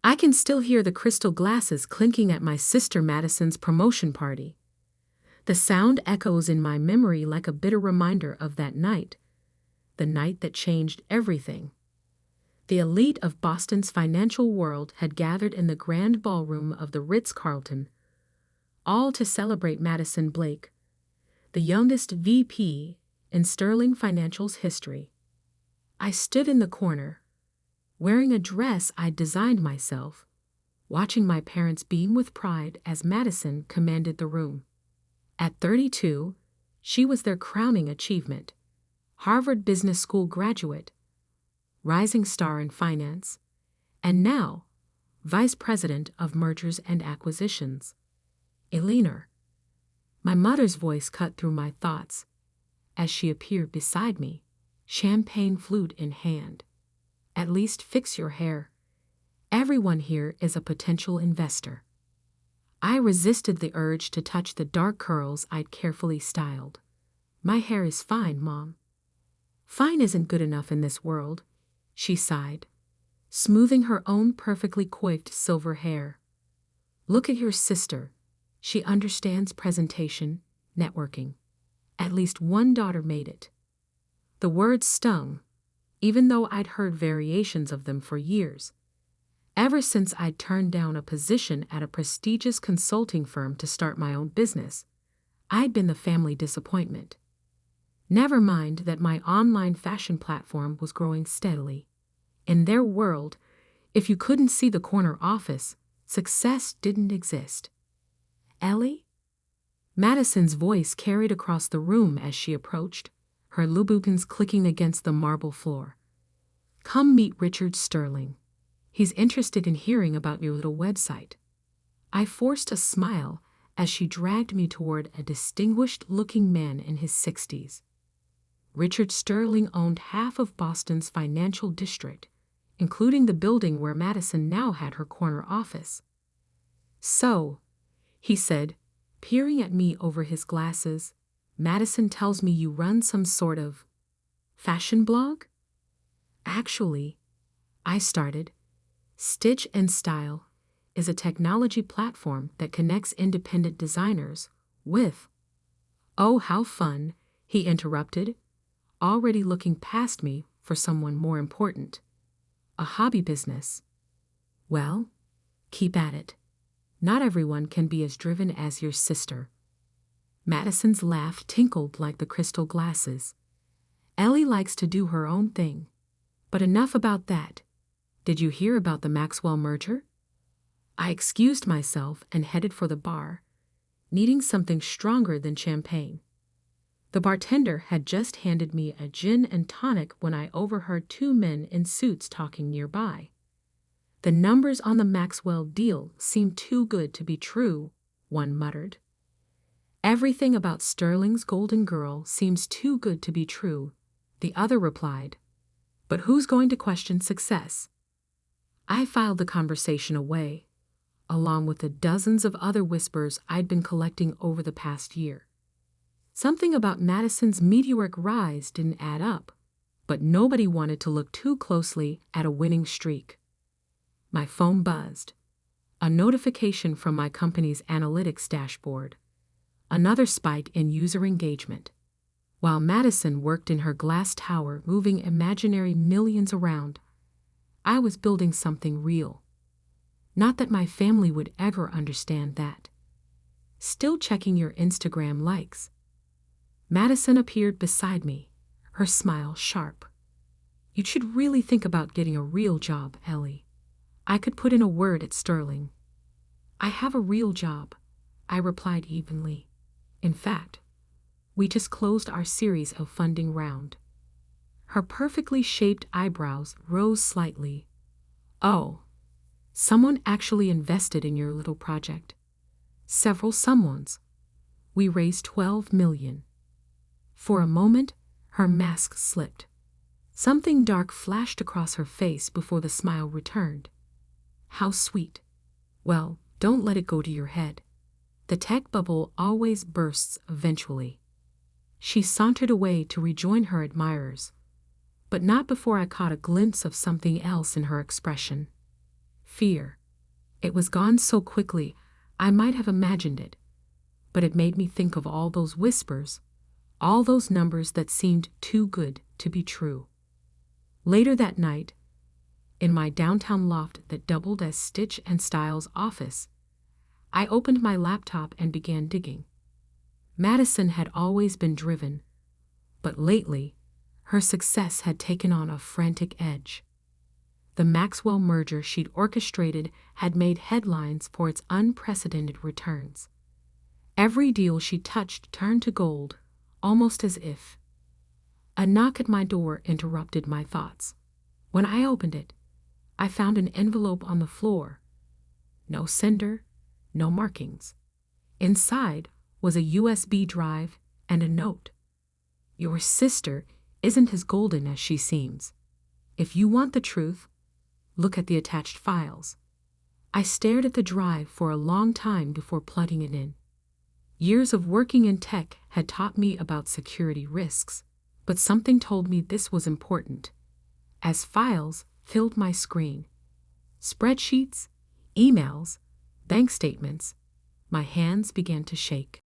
I can still hear the crystal glasses clinking at my sister Madison's promotion party. The sound echoes in my memory like a bitter reminder of that night, the night that changed everything. The elite of Boston's financial world had gathered in the grand ballroom of the Ritz-Carlton, all to celebrate Madison Blake, the youngest VP in Sterling Financial's history. I stood in the corner, wearing a dress I'd designed myself, watching my parents beam with pride as Madison commanded the room. At 32, she was their crowning achievement. Harvard Business School graduate, rising star in finance, and now Vice President of Mergers and Acquisitions. Eleanor. My mother's voice cut through my thoughts as she appeared beside me, champagne flute in hand. At least fix your hair. Everyone here is a potential investor. I resisted the urge to touch the dark curls I'd carefully styled. My hair is fine, Mom. Fine isn't good enough in this world, she sighed, smoothing her own perfectly coiffed silver hair. Look at your sister. She understands presentation, networking. At least one daughter made it. The words stung, even though I'd heard variations of them for years. Ever since I'd turned down a position at a prestigious consulting firm to start my own business, I'd been the family disappointment. Never mind that my online fashion platform was growing steadily. In their world, if you couldn't see the corner office, success didn't exist. Ellie? Madison's voice carried across the room as she approached, her Louboutins clicking against the marble floor. Come meet Richard Sterling. He's interested in hearing about your little website. I forced a smile as she dragged me toward a distinguished-looking man in his 60s. Richard Sterling owned half of Boston's financial district, including the building where Madison now had her corner office. So, he said, peering at me over his glasses, Madison tells me you run some sort of fashion blog? Actually, I started. Stitch and Style is a technology platform that connects independent designers with... Oh, how fun, he interrupted, already looking past me for someone more important. A hobby business. Well, keep at it. Not everyone can be as driven as your sister. Madison's laugh tinkled like the crystal glasses. Ellie likes to do her own thing. But enough about that. Did you hear about the Maxwell merger? I excused myself and headed for the bar, needing something stronger than champagne. The bartender had just handed me a gin and tonic when I overheard two men in suits talking nearby. The numbers on the Maxwell deal seemed too good to be true, one muttered. Everything about Sterling's golden girl seems too good to be true, the other replied. But who's going to question success? I filed the conversation away, along with the dozens of other whispers I'd been collecting over the past year. Something about Madison's meteoric rise didn't add up, but nobody wanted to look too closely at a winning streak. My phone buzzed. A notification from my company's analytics dashboard. Another spike in user engagement. While Madison worked in her glass tower moving imaginary millions around, I was building something real. Not that my family would ever understand that. Still checking your Instagram likes. Madison appeared beside me, her smile sharp. You should really think about getting a real job, Ellie. I could put in a word at Sterling. I have a real job, I replied evenly. In fact, we just closed our series of funding round. Her perfectly shaped eyebrows rose slightly. Oh, someone actually invested in your little project. Several someones. We raised $12 million. For a moment, her mask slipped. Something dark flashed across her face before the smile returned. How sweet. Well, don't let it go to your head. The tech bubble always bursts eventually. She sauntered away to rejoin her admirers, but not before I caught a glimpse of something else in her expression. Fear. It was gone so quickly, I might have imagined it, but it made me think of all those whispers, all those numbers that seemed too good to be true. Later that night, in my downtown loft that doubled as Stitch and Styles' office, I opened my laptop and began digging. Madison had always been driven, but lately, her success had taken on a frantic edge. The Maxwell merger she'd orchestrated had made headlines for its unprecedented returns. Every deal she touched turned to gold, almost as if. A knock at my door interrupted my thoughts. When I opened it, I found an envelope on the floor. No sender, no markings. Inside was a USB drive and a note. Your sister isn't as golden as she seems. If you want the truth, look at the attached files. I stared at the drive for a long time before plugging it in. Years of working in tech had taught me about security risks, but something told me this was important. As files filled my screen, spreadsheets, emails, bank statements, my hands began to shake.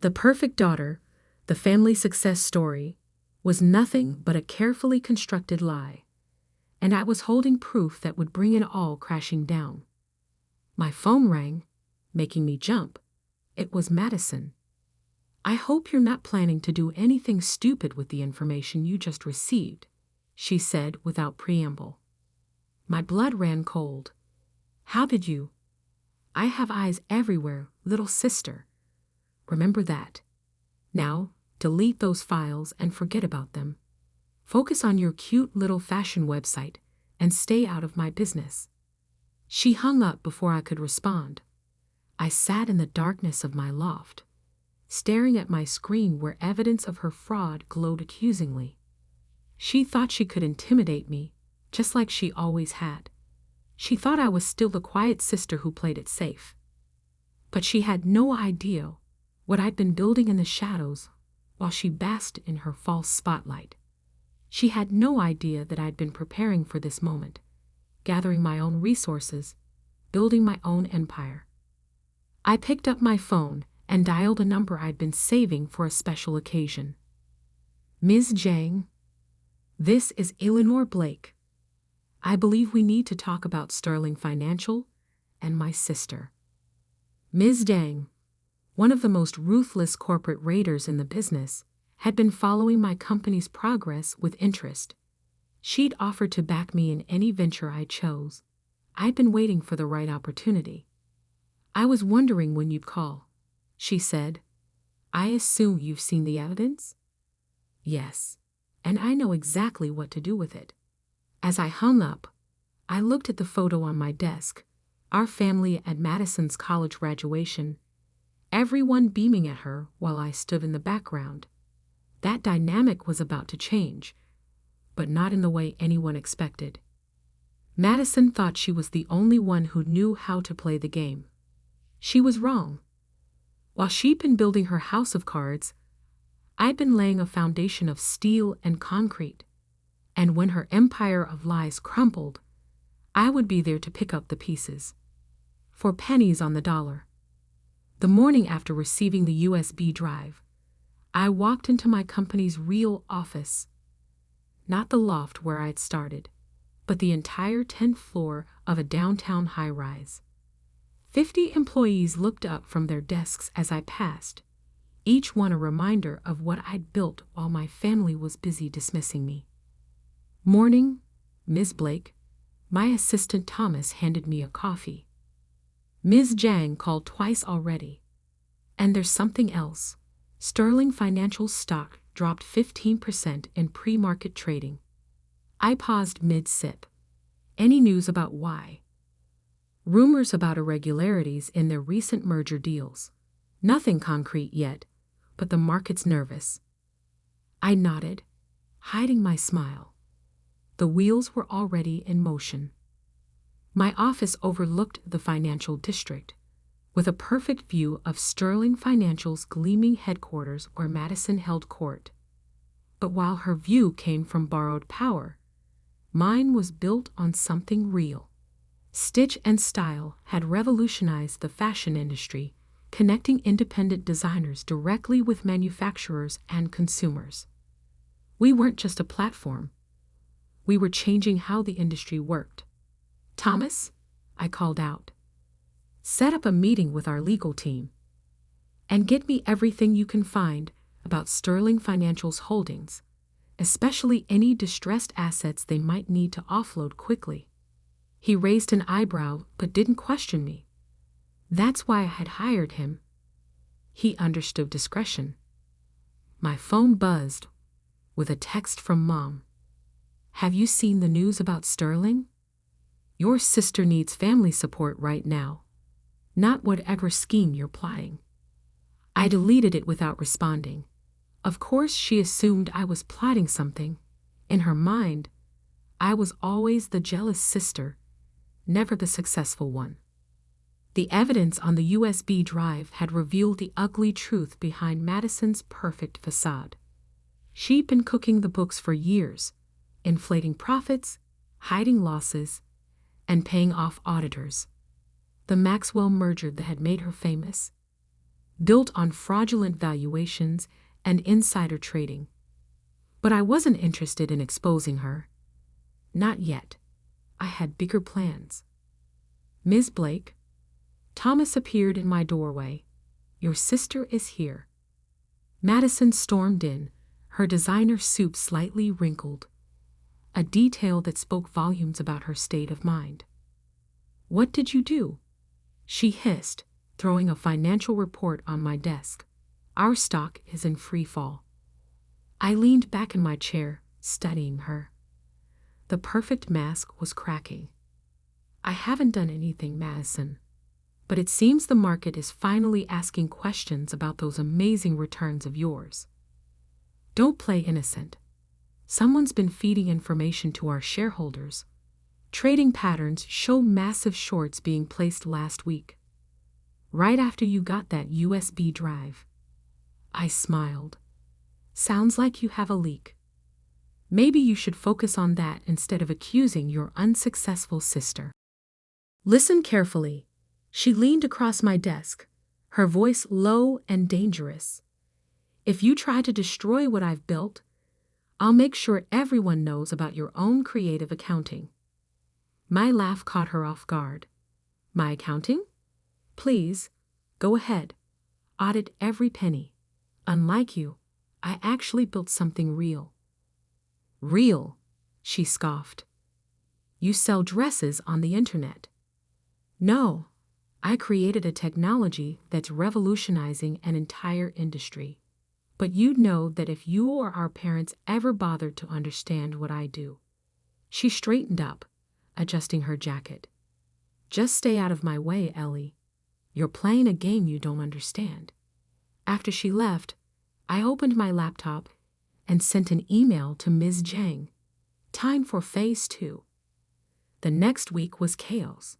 The perfect daughter, the family success story, was nothing but a carefully constructed lie, and I was holding proof that would bring it all crashing down. My phone rang, making me jump. It was Madison. "I hope you're not planning to do anything stupid with the information you just received," she said without preamble. My blood ran cold. "How did you?" "I have eyes everywhere, little sister. Remember that. Now, delete those files and forget about them. Focus on your cute little fashion website and stay out of my business." She hung up before I could respond. I sat in the darkness of my loft, staring at my screen where evidence of her fraud glowed accusingly. She thought she could intimidate me, just like she always had. She thought I was still the quiet sister who played it safe. But she had no idea what I'd been building in the shadows while she basked in her false spotlight. She had no idea that I'd been preparing for this moment, gathering my own resources, building my own empire. I picked up my phone and dialed a number I'd been saving for a special occasion. "Ms. Jang, this is Eleanor Blake. I believe we need to talk about Sterling Financial and my sister." Ms. Dang, one of the most ruthless corporate raiders in the business, had been following my company's progress with interest. She'd offered to back me in any venture I chose. I'd been waiting for the right opportunity. "I was wondering when you'd call," she said. "I assume you've seen the evidence?" "Yes, and I know exactly what to do with it." As I hung up, I looked at the photo on my desk, our family at Madison's college graduation, everyone beaming at her while I stood in the background. That dynamic was about to change, but not in the way anyone expected. Madison thought she was the only one who knew how to play the game. She was wrong. While she'd been building her house of cards, I'd been laying a foundation of steel and concrete, and when her empire of lies crumbled, I would be there to pick up the pieces. For pennies on the dollar. The morning after receiving the USB drive, I walked into my company's real office. Not the loft where I'd started, but the entire 10th floor of a downtown high-rise. 50 employees looked up from their desks as I passed, each one a reminder of what I'd built while my family was busy dismissing me. "Morning, Ms. Blake." My assistant Thomas handed me a coffee. "Ms. Jang called twice already. And there's something else. Sterling Financial stock dropped 15% in pre-market trading." I paused mid-sip. "Any news about why?" "Rumors about irregularities in their recent merger deals. Nothing concrete yet, but the market's nervous." I nodded, hiding my smile. The wheels were already in motion. My office overlooked the financial district, with a perfect view of Sterling Financial's gleaming headquarters where Madison held court. But while her view came from borrowed power, mine was built on something real. Stitch and Style had revolutionized the fashion industry, connecting independent designers directly with manufacturers and consumers. We weren't just a platform. We were changing how the industry worked. Thomas, I called out, set up a meeting with our legal team and get me everything you can find about Sterling Financial's holdings, especially any distressed assets they might need to offload quickly. He raised an eyebrow but didn't question me. That's why I had hired him. He understood discretion. My phone buzzed with a text from Mom. Have you seen the news about Sterling? Your sister needs family support right now, not whatever scheme you're plotting. I deleted it without responding. Of course, she assumed I was plotting something. In her mind, I was always the jealous sister, never the successful one. The evidence on the USB drive had revealed the ugly truth behind Madison's perfect facade. She'd been cooking the books for years, inflating profits, hiding losses, and paying off auditors. The Maxwell merger that had made her famous, built on fraudulent valuations and insider trading. But I wasn't interested in exposing her. Not yet. I had bigger plans. Ms. Blake, Thomas appeared in my doorway. Your sister is here. Madison stormed in, her designer suit slightly wrinkled, a detail that spoke volumes about her state of mind. What did you do? She hissed, throwing a financial report on my desk. Our stock is in free fall. I leaned back in my chair, studying her. The perfect mask was cracking. I haven't done anything, Madison, but it seems the market is finally asking questions about those amazing returns of yours. Don't play innocent. Someone's been feeding information to our shareholders. Trading patterns show massive shorts being placed last week, right after you got that USB drive. I smiled. Sounds like you have a leak. Maybe you should focus on that instead of accusing your unsuccessful sister. Listen carefully. She leaned across my desk, her voice low and dangerous. If you try to destroy what I've built, I'll make sure everyone knows about your own creative accounting. My laugh caught her off guard. My accounting? Please, go ahead. Audit every penny. Unlike you, I actually built something real. Real? She scoffed. You sell dresses on the internet. No, I created a technology that's revolutionizing an entire industry. But you'd know that if you or our parents ever bothered to understand what I do. She straightened up, adjusting her jacket. Just stay out of my way, Ellie. You're playing a game you don't understand. After she left, I opened my laptop and sent an email to Ms. Jang. Time for phase 2. The next week was chaos.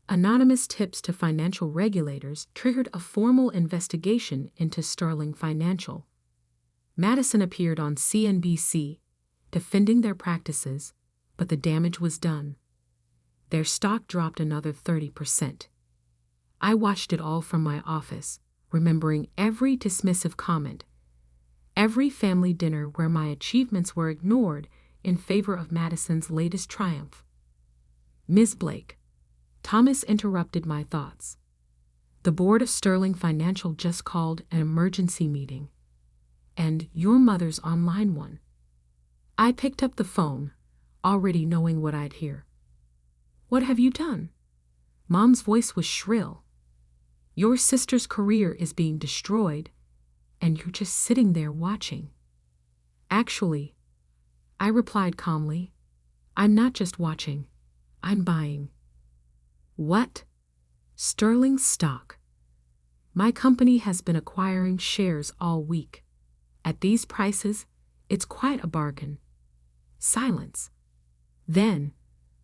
Anonymous tips to financial regulators triggered a formal investigation into Sterling Financial. Madison appeared on CNBC, defending their practices, but the damage was done. Their stock dropped another 30%. I watched it all from my office, remembering every dismissive comment, every family dinner where my achievements were ignored in favor of Madison's latest triumph. Ms. Blake, Thomas interrupted my thoughts. The board of Sterling Financial just called an emergency meeting, and your mother's online one. I picked up the phone, already knowing what I'd hear. What have you done? Mom's voice was shrill. Your sister's career is being destroyed, and you're just sitting there watching. Actually, I replied calmly, I'm not just watching, I'm buying. What? Sterling stock. My company has been acquiring shares all week. At these prices, it's quite a bargain. Silence. Then,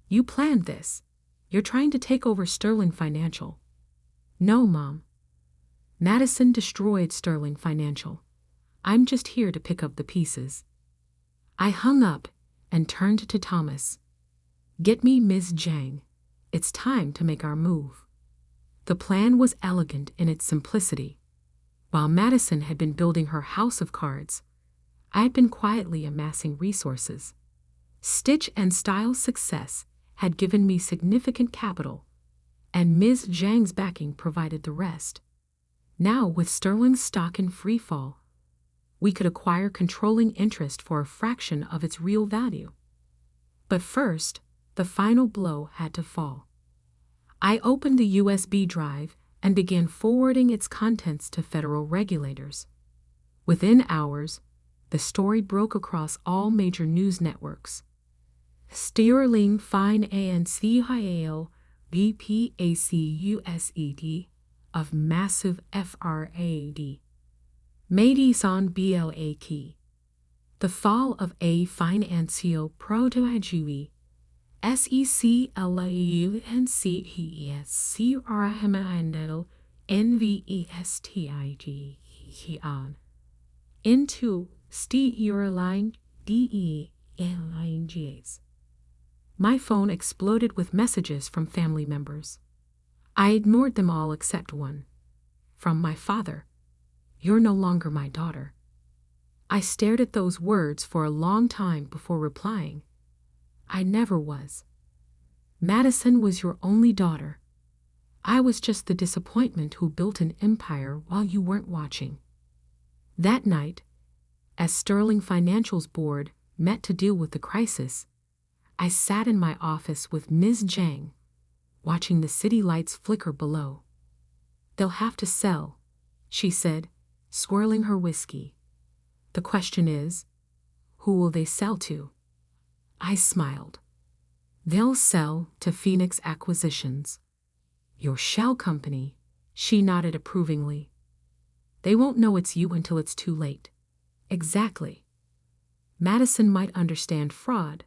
you planned this. You're trying to take over Sterling Financial. No, Mom. Madison destroyed Sterling Financial. I'm just here to pick up the pieces. I hung up and turned to Thomas. Get me Ms. Jang. It's time to make our move. The plan was elegant in its simplicity. While Madison had been building her house of cards, I had been quietly amassing resources. Stitch and Style's success had given me significant capital, and Ms. Zhang's backing provided the rest. Now, with Sterling's stock in free fall, we could acquire controlling interest for a fraction of its real value. But first, the final blow had to fall. I opened the USB drive and began forwarding its contents to federal regulators. Within hours, the story broke across all major news networks. Sterling Financial BPACUSED of massive FRAD. Madison Blake. The fall of a financial prototype. SECLAUNCESCRMINL NVESTIG into Sterling DELINGs. My phone exploded with messages from family members. I ignored them all except one. From my father. "You're no longer my daughter." I stared at those words for a long time before replying. "I never was. Madison was your only daughter. I was just the disappointment who built an empire while you weren't watching." That night, as Sterling Financial's board met to deal with the crisis, I sat in my office with Ms. Zhang, watching the city lights flicker below. "They'll have to sell," she said, swirling her whiskey. "The question is, who will they sell to?" I smiled. "They'll sell to Phoenix Acquisitions." "Your shell company," she nodded approvingly. "They won't know it's you until it's too late." "Exactly." Madison might understand fraud,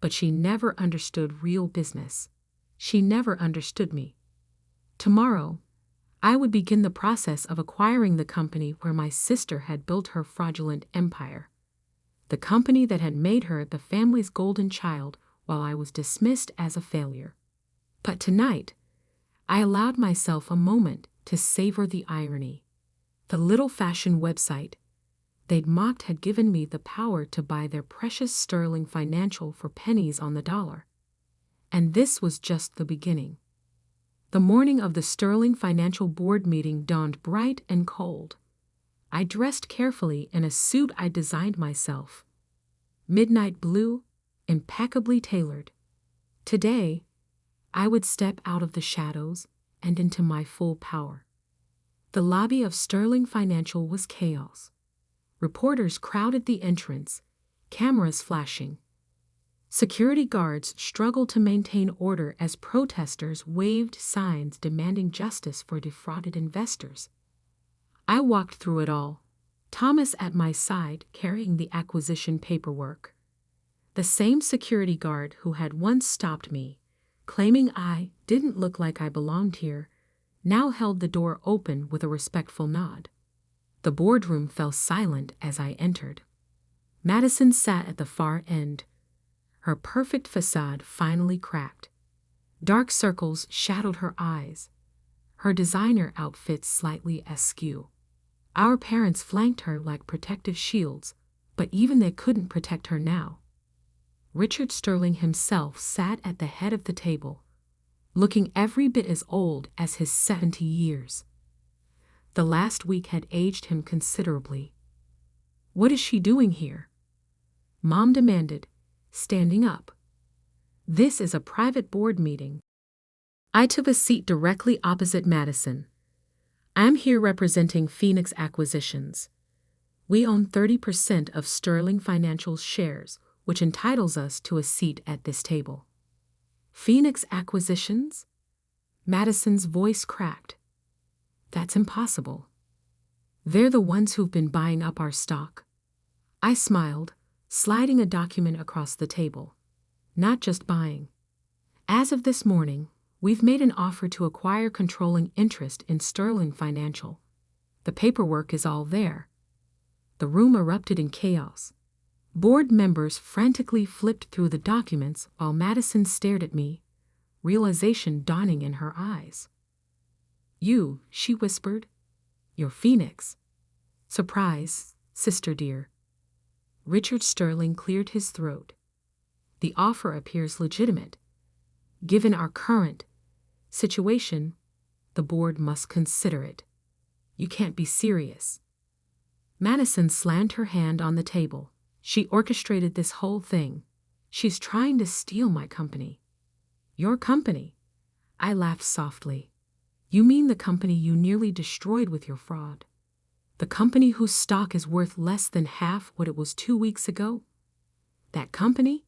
but she never understood real business. She never understood me. Tomorrow, I would begin the process of acquiring the company where my sister had built her fraudulent empire. The company that had made her the family's golden child while I was dismissed as a failure. But tonight, I allowed myself a moment to savor the irony. The little fashion website they'd mocked had given me the power to buy their precious Sterling Financial for pennies on the dollar. And this was just the beginning. The morning of the Sterling Financial board meeting dawned bright and cold. I dressed carefully in a suit I designed myself. Midnight blue, impeccably tailored. Today, I would step out of the shadows and into my full power. The lobby of Sterling Financial was chaos. Reporters crowded the entrance, cameras flashing. Security guards struggled to maintain order as protesters waved signs demanding justice for defrauded investors. I walked through it all, Thomas at my side carrying the acquisition paperwork. The same security guard who had once stopped me, claiming I didn't look like I belonged here, now held the door open with a respectful nod. The boardroom fell silent as I entered. Madison sat at the far end. Her perfect facade finally cracked. Dark circles shadowed her eyes. Her designer outfit slightly askew. Our parents flanked her like protective shields, but even they couldn't protect her now. Richard Sterling himself sat at the head of the table, looking every bit as old as his 70 years. The last week had aged him considerably. "What is she doing here?" Mom demanded, standing up. "This is a private board meeting." I took a seat directly opposite Madison. "I'm here representing Phoenix Acquisitions. We own 30% of Sterling Financial's shares, which entitles us to a seat at this table." "Phoenix Acquisitions?" Madison's voice cracked. "That's impossible. They're the ones who've been buying up our stock." I smiled, sliding a document across the table. "Not just buying. As of this morning, we've made an offer to acquire controlling interest in Sterling Financial. The paperwork is all there." The room erupted in chaos. Board members frantically flipped through the documents while Madison stared at me, realization dawning in her eyes. "You," she whispered. "You're Phoenix." "Surprise, sister dear." Richard Sterling cleared his throat. "The offer appears legitimate. Given our current situation, the board must consider it. You can't be serious." Madison slammed her hand on the table. "She orchestrated this whole thing. She's trying to steal my company." "Your company?" I laughed softly. "You mean the company you nearly destroyed with your fraud? The company whose stock is worth less than half what it was 2 weeks ago? That company?"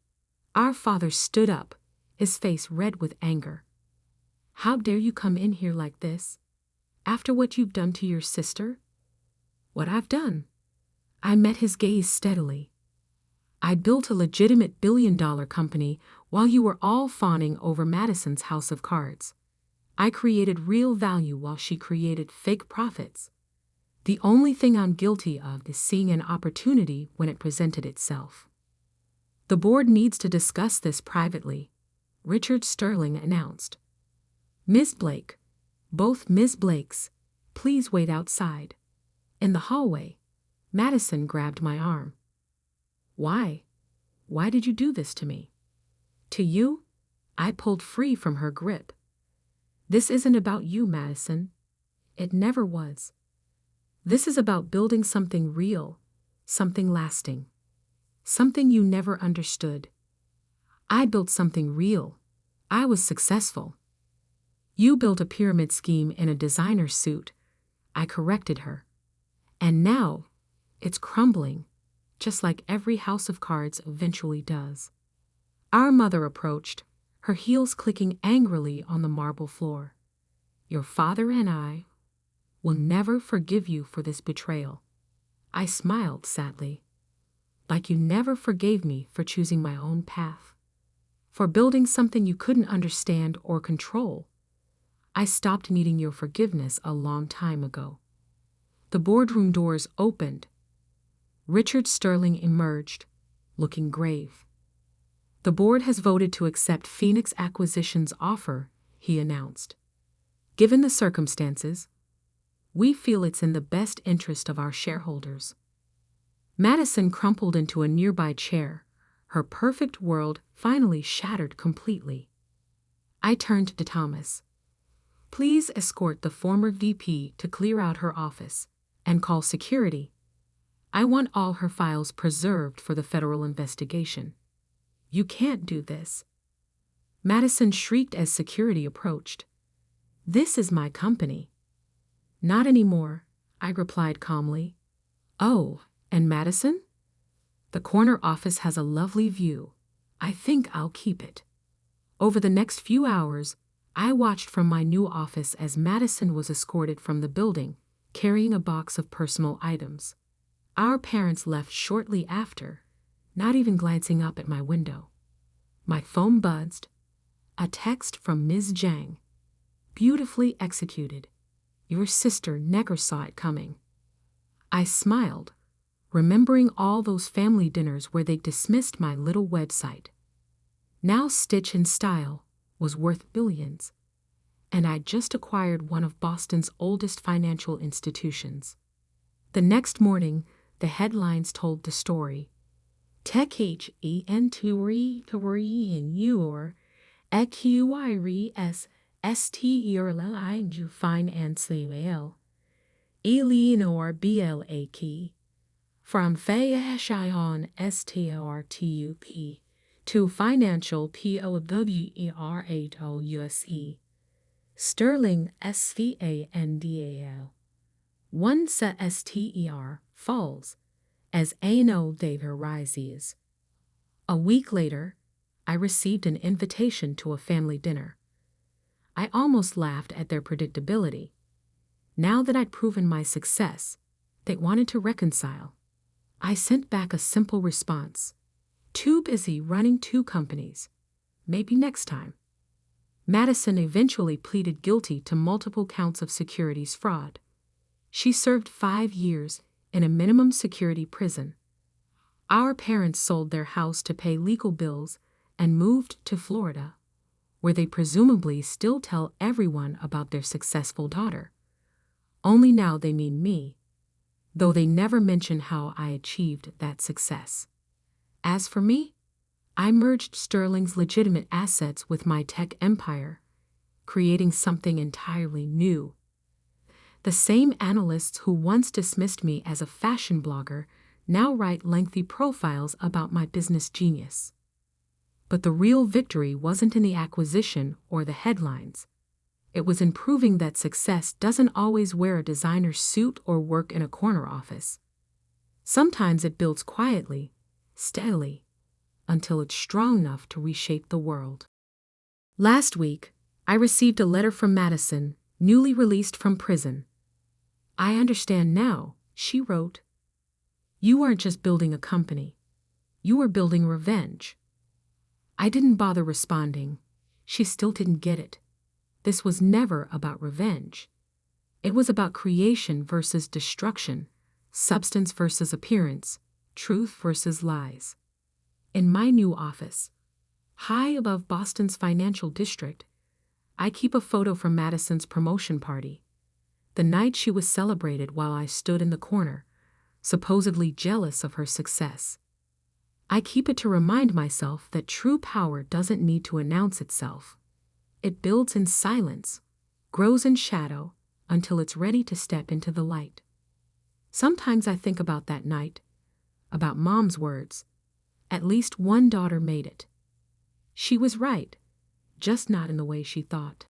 Our father stood up, his face red with anger. "How dare you come in here like this? After what you've done to your sister?" "What I've done?" I met his gaze steadily. "I built a legitimate billion-dollar company while you were all fawning over Madison's house of cards. I created real value while she created fake profits. The only thing I'm guilty of is seeing an opportunity when it presented itself." "The board needs to discuss this privately," Richard Sterling announced. "Ms. Blake, both Ms. Blakes, please wait outside." In the hallway, Madison grabbed my arm. "Why? Why did you do this to me?" "To you?" I pulled free from her grip. "This isn't about you, Madison. It never was. This is about building something real, something lasting, something you never understood. I built something real. I was successful. You built a pyramid scheme in a designer suit." I corrected her. "And now, it's crumbling, just like every house of cards eventually does." Our mother approached, her heels clicking angrily on the marble floor. "Your father and I will never forgive you for this betrayal." I smiled sadly. "Like you never forgave me for choosing my own path, for building something you couldn't understand or control. I stopped needing your forgiveness a long time ago." The boardroom doors opened. Richard Sterling emerged, looking grave. "The board has voted to accept Phoenix Acquisition's offer," he announced. "Given the circumstances, we feel it's in the best interest of our shareholders." Madison crumpled into a nearby chair, her perfect world finally shattered completely. I turned to Thomas. "Please escort the former VP to clear out her office and call security. I want all her files preserved for the federal investigation." "You can't do this," Madison shrieked as security approached. "This is my company." "Not anymore," I replied calmly. "Oh, and Madison? The corner office has a lovely view. I think I'll keep it." Over the next few hours, I watched from my new office as Madison was escorted from the building, carrying a box of personal items. Our parents left shortly after, not even glancing up at my window. My phone buzzed. A text from Ms. Jang. "Beautifully executed. Your sister never saw it coming." I smiled, remembering all those family dinners where they dismissed my little website. Now Stitch in Style was worth billions, and I'd just acquired one of Boston's oldest financial institutions. The next morning, the headlines told the story. Tech H-E-N-T-R-E in your EQIRES STERLING financial Eleanor BLAK from Fayion STRTUP to financial POWERATOUSE Sterling SVANDAL 1 STER falls as annual data rises. A week later, I received an invitation to a family dinner. I almost laughed at their predictability. Now that I'd proven my success, they wanted to reconcile. I sent back a simple response. Too busy running 2 companies. Maybe next time. Madison eventually pleaded guilty to multiple counts of securities fraud. She served 5 years in a minimum security prison. Our parents sold their house to pay legal bills and moved to Florida. where they presumably still tell everyone about their successful daughter. Only now they mean me, though they never mention how I achieved that success. As for me, I merged Sterling's legitimate assets with my tech empire, creating something entirely new. The same analysts who once dismissed me as a fashion blogger now write lengthy profiles about my business genius. But the real victory wasn't in the acquisition or the headlines. It was in proving that success doesn't always wear a designer suit or work in a corner office. Sometimes it builds quietly, steadily, until it's strong enough to reshape the world. Last week, I received a letter from Madison, newly released from prison. "I understand now," she wrote. "You aren't just building a company. You are building revenge." I didn't bother responding. She still didn't get it. This was never about revenge. It was about creation versus destruction, substance versus appearance, truth versus lies. In my new office, high above Boston's financial district, I keep a photo from Madison's promotion party, the night she was celebrated while I stood in the corner, supposedly jealous of her success. I keep it to remind myself that true power doesn't need to announce itself. It builds in silence, grows in shadow, until it's ready to step into the light. Sometimes I think about that night, about Mom's words. At least one daughter made it. She was right, just not in the way she thought.